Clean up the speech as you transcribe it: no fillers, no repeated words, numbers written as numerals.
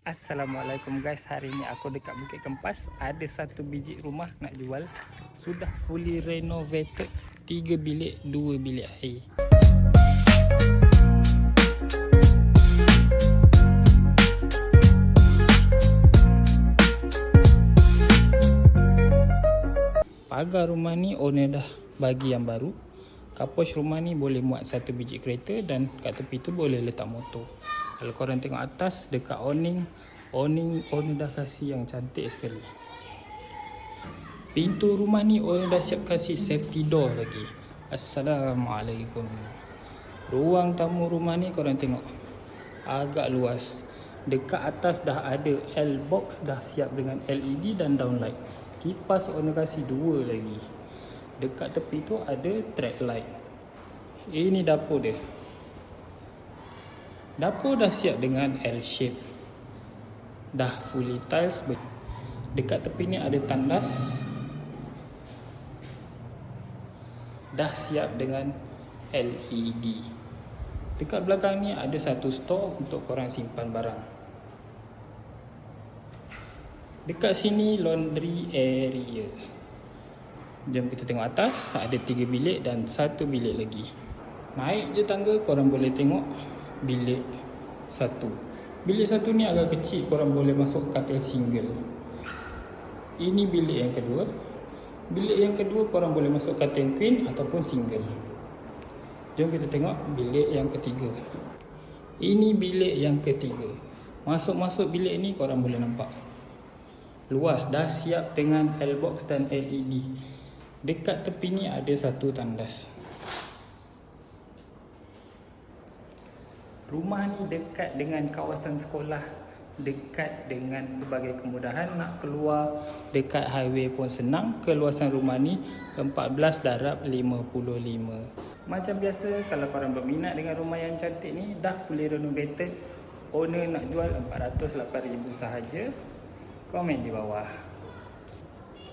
Assalamualaikum guys, hari ni aku dekat Bukit Kempas. Ada satu biji rumah nak jual. Sudah fully renovated, 3 bilik, 2 bilik air. Pagar rumah ni owner dah bagi yang baru. Kapos rumah ni boleh muat satu biji kereta dan kat tepi tu boleh letak motor. Kalau korang tengok atas dekat awning owner dah kasih yang cantik sekali. Pintu rumah ni owner dah siap kasih safety door lagi. Assalamualaikum. Ruang tamu rumah ni korang tengok agak luas. Dekat atas dah ada L-box dah siap dengan LED dan downlight. Kipas owner kasih 2 lagi. Dekat tepi tu ada track light. Ini dapur dia. Dapur dah siap dengan L-shape. Dah fully tiles. Dekat tepi ni ada tandas. Dah siap dengan LED. Dekat belakang ni ada satu store untuk korang simpan barang. Dekat sini laundry area. Jom kita tengok atas. Ada 3 bilik dan 1 bilik lagi. Naik je tangga korang boleh tengok bilik 1. Bilik 1 ni agak kecil, korang boleh masuk katil single. Ini bilik yang kedua. Bilik yang kedua korang boleh masuk katil queen ataupun single. Jom kita tengok bilik yang ketiga. Ini bilik yang ketiga. Masuk-masuk bilik ni korang boleh nampak luas, dah siap dengan L-box dan LED. Dekat tepi ni ada satu tandas. Rumah ni dekat dengan kawasan sekolah, dekat dengan pelbagai kemudahan. Nak keluar dekat highway pun senang. Keluasan rumah ni 14/55. Macam biasa, kalau korang berminat dengan rumah yang cantik ni, dah fully renovated, owner nak jual 408,000 sahaja. Komen di bawah.